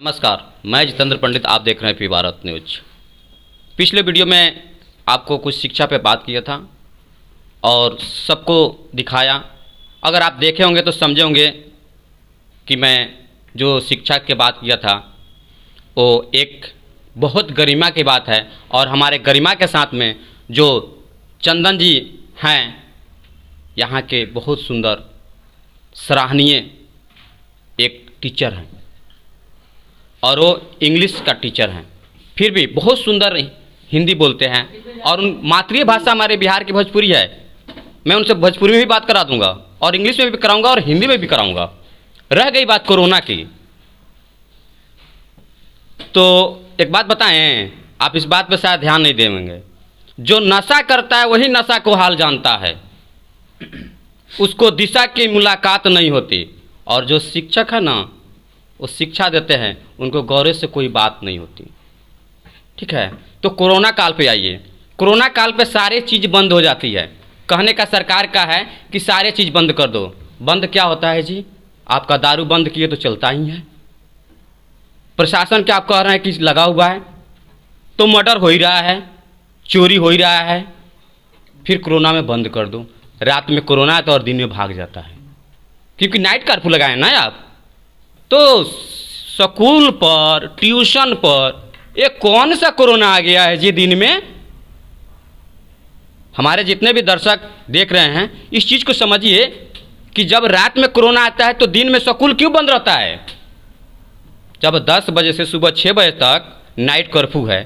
नमस्कार, मैं जितेंद्र पंडित। आप देख रहे हैं पी भारत न्यूज। पिछले वीडियो में आपको कुछ शिक्षा पे बात किया था और सबको दिखाया। अगर आप देखे होंगे तो समझे होंगे कि मैं जो शिक्षा की बात किया था वो एक बहुत गरिमा की बात है। और हमारे गरिमा के साथ में जो चंदन जी हैं, यहाँ के बहुत सुंदर सराहनीय एक टीचर हैं और वो इंग्लिश का टीचर हैं। फिर भी बहुत सुंदर हिंदी बोलते हैं और उन मातृभाषा हमारे बिहार की भोजपुरी है। मैं उनसे भोजपुरी में भी बात करा दूंगा और इंग्लिश में भी कराऊंगा और हिंदी में भी कराऊंगा। रह गई बात कोरोना की, तो एक बात बताएं, आप इस बात पर शायद ध्यान नहीं देंगे। जो नशा करता है वही नशा को हाल जानता है, उसको दिशा की मुलाकात नहीं होती। और जो शिक्षक है ना, वो शिक्षा देते हैं, उनको गौरव से कोई बात नहीं होती। ठीक है, तो कोरोना काल पे आइए। कोरोना काल पे सारी चीज़ बंद हो जाती है। कहने का सरकार का है कि सारे चीज़ बंद कर दो। बंद क्या होता है जी? आपका दारू बंद किए तो चलता ही है। प्रशासन क्या आप कह रहे हैं कि लगा हुआ है, तो मर्डर हो ही रहा है, चोरी हो ही रहा है। फिर कोरोना में बंद कर दो। रात में कोरोना है तो और दिन में भाग जाता है, क्योंकि नाइट कर्फ्यू लगाए ना आप। तो स्कूल पर, ट्यूशन पर ये कौन सा कोरोना आ गया है जी दिन में? हमारे जितने भी दर्शक देख रहे हैं, इस चीज़ को समझिए कि जब रात में कोरोना आता है तो दिन में स्कूल क्यों बंद रहता है? जब 10 बजे से सुबह 6 बजे तक नाइट कर्फ्यू है,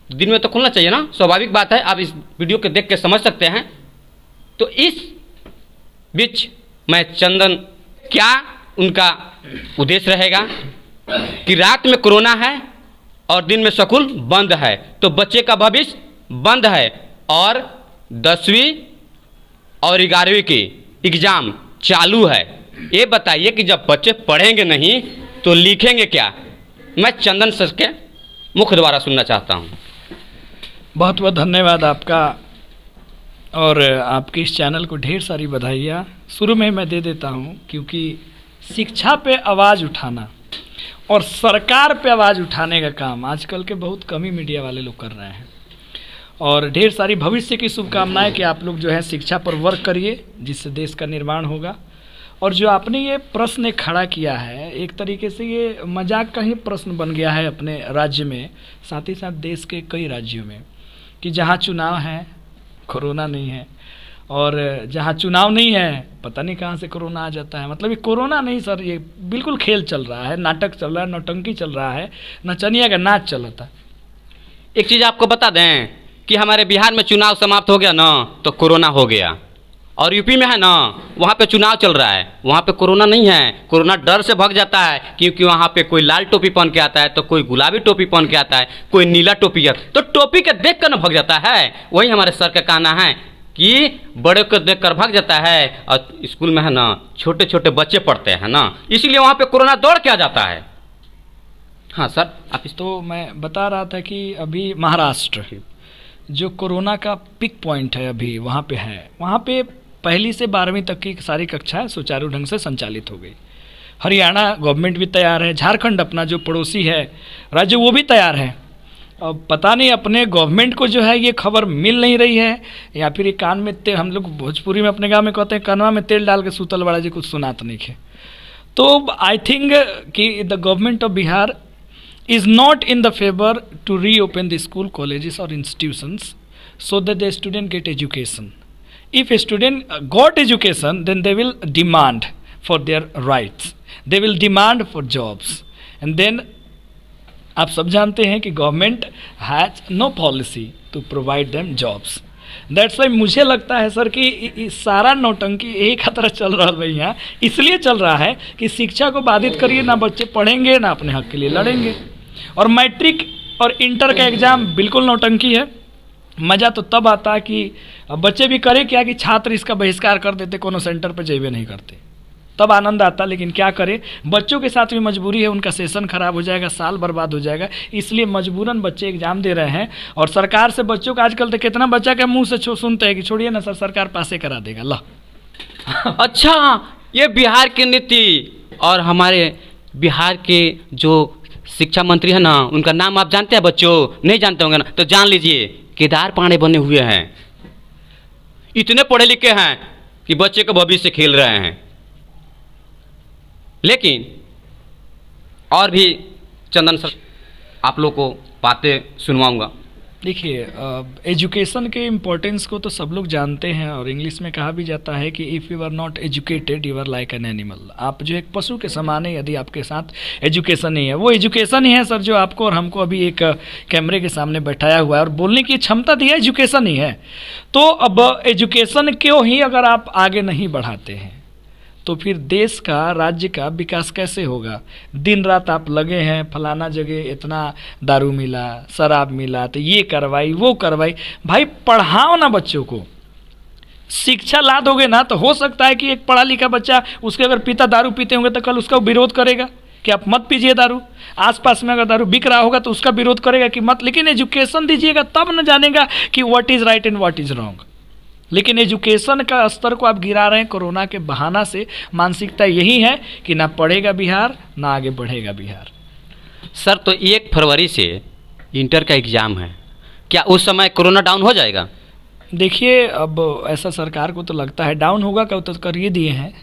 तो दिन में तो खुलना चाहिए ना। स्वाभाविक बात है, आप इस वीडियो को देख के समझ सकते हैं। तो इस बीच मैं चंदन, क्या उनका उद्देश्य रहेगा कि रात में कोरोना है और दिन में स्कूल बंद है, तो बच्चे का भविष्य बंद है और 10वीं और 11वीं की एग्ज़ाम चालू है। ये बताइए कि जब बच्चे पढ़ेंगे नहीं तो लिखेंगे क्या? मैं चंदन सर के मुख द्वारा सुनना चाहता हूँ। बहुत बहुत धन्यवाद आपका, और आपके इस चैनल को ढेर सारी बधाइयाँ शुरू में मैं दे देता हूँ, क्योंकि शिक्षा पे आवाज़ उठाना और सरकार पे आवाज़ उठाने का काम आजकल के बहुत कम ही मीडिया वाले लोग कर रहे हैं। और ढेर सारी भविष्य की शुभकामनाएं कि आप लोग जो है शिक्षा पर वर्क करिए, जिससे देश का निर्माण होगा। और जो आपने ये प्रश्न खड़ा किया है, एक तरीके से ये मजाक का ही प्रश्न बन गया है अपने राज्य में, साथ ही साथ देश के कई राज्यों में, कि जहाँ चुनाव है कोरोना नहीं है, और जहाँ चुनाव नहीं है पता नहीं कहाँ से कोरोना आ जाता है। मतलब ये कोरोना नहीं सर, ये बिल्कुल खेल चल रहा है, नाटक चल रहा है, नौटंकी चल रहा है, नचनिया का नाच चल रहा था। एक चीज़ आपको बता दें कि हमारे बिहार में चुनाव समाप्त हो गया ना तो कोरोना हो गया, और यूपी में है ना, वहाँ पे चुनाव चल रहा है, वहाँ पे कोरोना नहीं है। कोरोना डर से भाग जाता है, क्योंकि वहाँ पे कोई लाल टोपी पहन के आता है, तो कोई गुलाबी टोपी पहन के आता है, कोई नीला टोपी है, तो टोपी के देख कर ना भाग जाता है। वही हमारे सर का कहना है कि बड़े को देख कर भाग जाता है, और स्कूल में है ना छोटे छोटे बच्चे पढ़ते हैं ना, इसीलिए वहाँ पे कोरोना दौड़ के आ जाता है। हाँ सर, आप इस तो मैं बता रहा था कि अभी महाराष्ट्र जो कोरोना का पिक पॉइंट है अभी वहाँ पे है, वहाँ पे 1ली से 12वीं तक की सारी कक्षाएं सुचारू ढंग से संचालित हो गई। हरियाणा गवर्नमेंट भी तैयार है, झारखंड अपना जो पड़ोसी है राज्य वो भी तैयार है। अब पता नहीं अपने गवर्नमेंट को जो है ये खबर मिल नहीं रही है, या फिर ये कान में तेल, हम लोग भोजपुरी में अपने गांव में कहते हैं कानवा में तेल डाल के सूतल बड़ा जी कुछ सुनात नहीं है। तो आई थिंक कि the government of Bihar is not in the favor to reopen the school, colleges or institutions so that the student get education. If a student got education, then they will demand for their rights, they will demand for jobs, and then आप सब जानते हैं कि government has no policy to provide them jobs. That's why मुझे लगता है sir कि सारा नौटंकी एक तरह चल रहा है भैया, इसलिए चल रहा है कि शिक्षा को बाधित करिए, ना बच्चे पढ़ेंगे ना अपने हक के लिए लड़ेंगे। और मैट्रिक और इंटर का एग्ज़ाम बिल्कुल नौटंकी है। मज़ा तो तब आता है कि बच्चे भी करे क्या कि छात्र इसका बहिष्कार कर देते, कोनो सेंटर पर जेबे नहीं करते, तब आनंद आता। लेकिन क्या करें, बच्चों के साथ भी मजबूरी है, उनका सेशन खराब हो जाएगा, साल बर्बाद हो जाएगा, इसलिए मजबूरन बच्चे एग्जाम दे रहे हैं। और सरकार से बच्चों का आजकल तो कितना बच्चा के मुंह से सुनते हैं कि छोड़िए ना सर, सरकार पासे करा देगा। ला अच्छा, ये बिहार की नीति और हमारे बिहार के जो शिक्षा मंत्री है ना, उनका नाम आप जानते हैं बच्चों? नहीं जानते होंगे ना, तो जान लीजिए, केदार पांडे बने हुए हैं। इतने पढ़े लिखे हैं कि बच्चे का भविष्य खेल रहे हैं। लेकिन और भी चंदन सर आप लोग को बातें सुनवाऊंगा। देखिए, एजुकेशन के इम्पोर्टेंस को तो सब लोग जानते हैं, और इंग्लिश में कहा भी जाता है कि if you are not educated you are like an animal. आप जो एक पशु के समान है यदि आपके साथ एजुकेशन नहीं है। वो एजुकेशन ही है सर जो आपको और हमको अभी एक कैमरे के सामने बैठाया हुआ है और बोलने की क्षमता दी है, एजुकेशन ही है। तो अब एजुकेशन क्यों ही अगर आप आगे नहीं बढ़ाते हैं तो फिर देश का, राज्य का विकास कैसे होगा? दिन रात आप लगे हैं, फलाना जगह इतना दारू मिला, शराब मिला, तो ये करवाई वो करवाई। भाई पढ़ाओ ना बच्चों को, शिक्षा ला दोगे ना तो हो सकता है कि एक पढ़ा लिखा बच्चा, उसके अगर पिता दारू पीते होंगे तो कल उसका विरोध करेगा कि आप मत पीजिए दारू। आसपास में अगर दारू बिक रहा होगा तो उसका विरोध करेगा कि मत। लेकिन एजुकेशन दीजिएगा तब न जानेगा कि what is right and what is wrong. लेकिन एजुकेशन का स्तर को आप गिरा रहे हैं कोरोना के बहाना से। मानसिकता यही है कि ना पढ़ेगा बिहार ना आगे बढ़ेगा बिहार। सर तो 1 फरवरी से इंटर का एग्ज़ाम है, क्या उस समय कोरोना डाउन हो जाएगा? देखिए, अब ऐसा सरकार को तो लगता है डाउन होगा, का तो कर ये दिए हैं,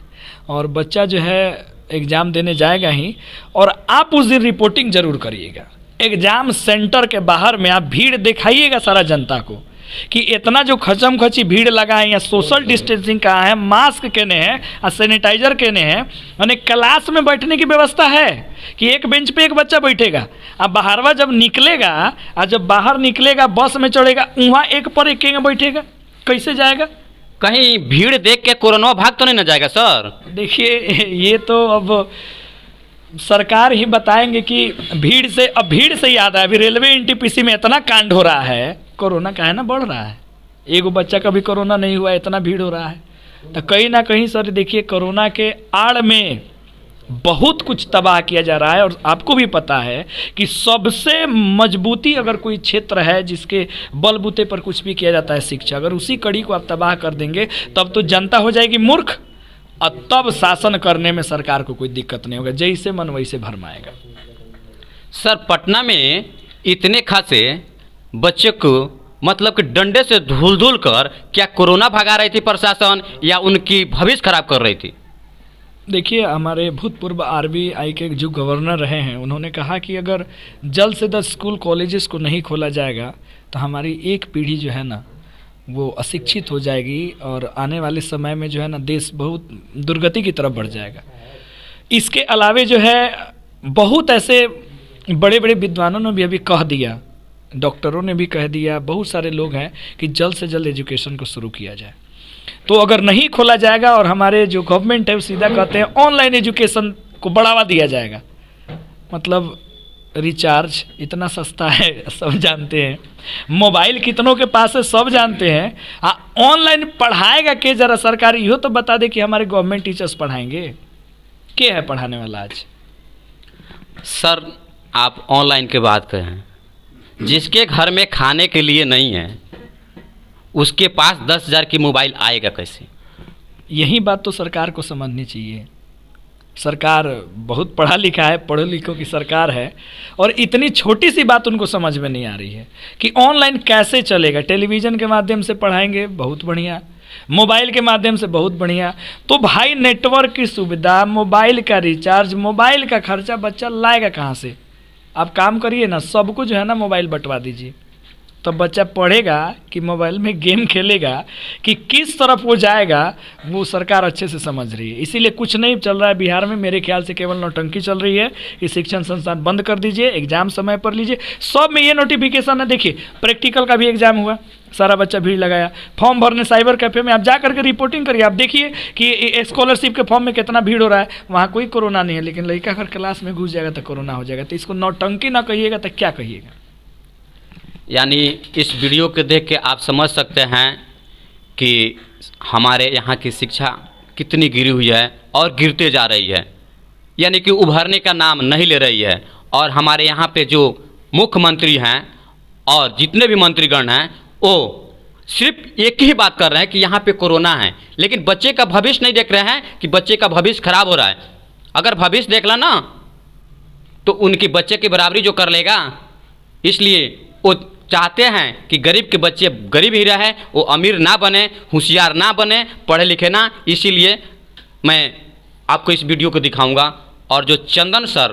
और बच्चा जो है एग्ज़ाम देने जाएगा ही। और आप उस दिन रिपोर्टिंग जरूर करिएगा। एग्ज़ाम सेंटर के बाहर में आप भीड़ दिखाइएगा सारा जनता को कि इतना जो खचम खची भीड़ लगा है, या सोशल डिस्टेंसिंग कहाँ है, मास्क केने हैं और सैनिटाइजर केने हैं। यानी क्लास में बैठने की व्यवस्था है कि एक बेंच पे एक बच्चा बैठेगा। अब बाहरवा जब निकलेगा, और जब बाहर निकलेगा बस में चढ़ेगा, वहाँ एक पर एक बैठेगा, कैसे जाएगा? कहीं भीड़ देख के कोरोना भाग तो नहीं न जाएगा सर? देखिए, ये तो अब सरकार ही बताएंगे कि भीड़ से। अब भीड़ से याद है, अभी रेलवे एनटीपीसी में इतना कांड हो रहा है, कोरोना का है ना बढ़ रहा है। एगो बच्चा का भी कोरोना नहीं हुआ, इतना भीड़ हो रहा है। तो कहीं ना कहीं सर देखिए, कोरोना के आड़ में बहुत कुछ तबाह किया जा रहा है। और आपको भी पता है कि सबसे मजबूती अगर कोई क्षेत्र है जिसके बलबूते पर कुछ भी किया जाता है, शिक्षा। अगर उसी कड़ी को आप तबाह कर देंगे तब तो जनता हो जाएगी मूर्ख, और तब शासन करने में सरकार को कोई दिक्कत नहीं होगा, जैसे मन वैसे भरमाएगा। सर पटना में इतने खासे बच्चे को मतलब कि डंडे से धूल धूल कर क्या कोरोना भगा रही थी प्रशासन, या उनकी भविष्य खराब कर रही थी? देखिए, हमारे भूतपूर्व आरबीआई के जो गवर्नर रहे हैं, उन्होंने कहा कि अगर जल्द से जल्द स्कूल कॉलेजेस को नहीं खोला जाएगा तो हमारी एक पीढ़ी जो है ना वो अशिक्षित हो जाएगी, और आने वाले समय में जो है ना देश बहुत दुर्गति की तरफ बढ़ जाएगा। इसके अलावे जो है बहुत ऐसे बड़े बड़े विद्वानों ने भी अभी कह दिया, डॉक्टरों ने भी कह दिया, बहुत सारे लोग हैं कि जल्द से जल्द एजुकेशन को शुरू किया जाए। तो अगर नहीं खोला जाएगा, और हमारे जो गवर्नमेंट है वो सीधा कहते हैं ऑनलाइन एजुकेशन को बढ़ावा दिया जाएगा। मतलब रिचार्ज इतना सस्ता है सब जानते हैं, मोबाइल कितनों के पास है सब जानते हैं। ऑनलाइन पढ़ाएगा के? जरा सरकार यो तो बता दे कि हमारे गवर्नमेंट टीचर्स पढ़ाएंगे, क्या है पढ़ाने वाला आज? सर आप ऑनलाइन की बात करें, जिसके घर में खाने के लिए नहीं है उसके पास 10,000 की मोबाइल आएगा कैसे? यही बात तो सरकार को समझनी चाहिए। सरकार बहुत पढ़ा लिखा है, पढ़े लिखों की सरकार है, और इतनी छोटी सी बात उनको समझ में नहीं आ रही है कि ऑनलाइन कैसे चलेगा। टेलीविज़न के माध्यम से पढ़ाएंगे, बहुत बढ़िया, मोबाइल के माध्यम से बहुत बढ़िया। तो भाई नेटवर्क की सुविधा, मोबाइल का रिचार्ज, मोबाइल का खर्चा बच्चा लाएगा कहाँ से? आप काम करिए ना, सबको जो है ना मोबाइल बंटवा दीजिए, तो बच्चा पढ़ेगा कि मोबाइल में गेम खेलेगा, कि किस तरफ वो जाएगा वो सरकार अच्छे से समझ रही है। इसीलिए कुछ नहीं चल रहा है बिहार में, मेरे ख्याल से केवल नौटंकी चल रही है कि शिक्षण संस्थान बंद कर दीजिए, एग्जाम समय पर लीजिए। सब में ये नोटिफिकेशन है। देखिए, प्रैक्टिकल का भी एग्जाम हुआ, सारा बच्चा भीड़ लगाया, फॉर्म भरने साइबर कैफे में आप जा करके रिपोर्टिंग करिए, आप देखिए कि स्कॉलरशिप के फॉर्म में कितना भीड़ हो रहा है। वहाँ कोई कोरोना नहीं है, लेकिन लड़का अगर क्लास में घुस जाएगा तो कोरोना हो जाएगा। तो इसको नौटंकी ना कहिएगा तो क्या कहिएगा? यानी इस वीडियो को देख के आप समझ सकते हैं कि हमारे यहाँ की शिक्षा कितनी गिरी हुई है और गिरते जा रही है, यानी कि उभरने का नाम नहीं ले रही है। और हमारे यहाँ पे जो मुख्यमंत्री हैं और जितने भी मंत्रीगण हैं वो सिर्फ एक ही बात कर रहे हैं कि यहाँ पे कोरोना है, लेकिन बच्चे का भविष्य नहीं देख रहे हैं कि बच्चे का भविष्य खराब हो रहा है। अगर भविष्य देख ला ना तो उनके बच्चे की बराबरी जो कर लेगा, इसलिए वो चाहते हैं कि गरीब के बच्चे गरीब ही रहे, वो अमीर ना बने, होशियार ना बने, पढ़े लिखे ना। इसीलिए मैं आपको इस वीडियो को दिखाऊंगा। और जो चंदन सर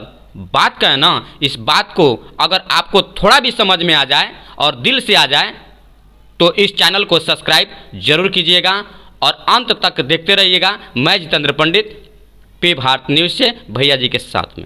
बात कहें ना, इस बात को अगर आपको थोड़ा भी समझ में आ जाए और दिल से आ जाए तो इस चैनल को सब्सक्राइब जरूर कीजिएगा और अंत तक देखते रहिएगा। मैं जितेंद्र पंडित, पे भारत न्यूज़ से भैया जी के साथ में।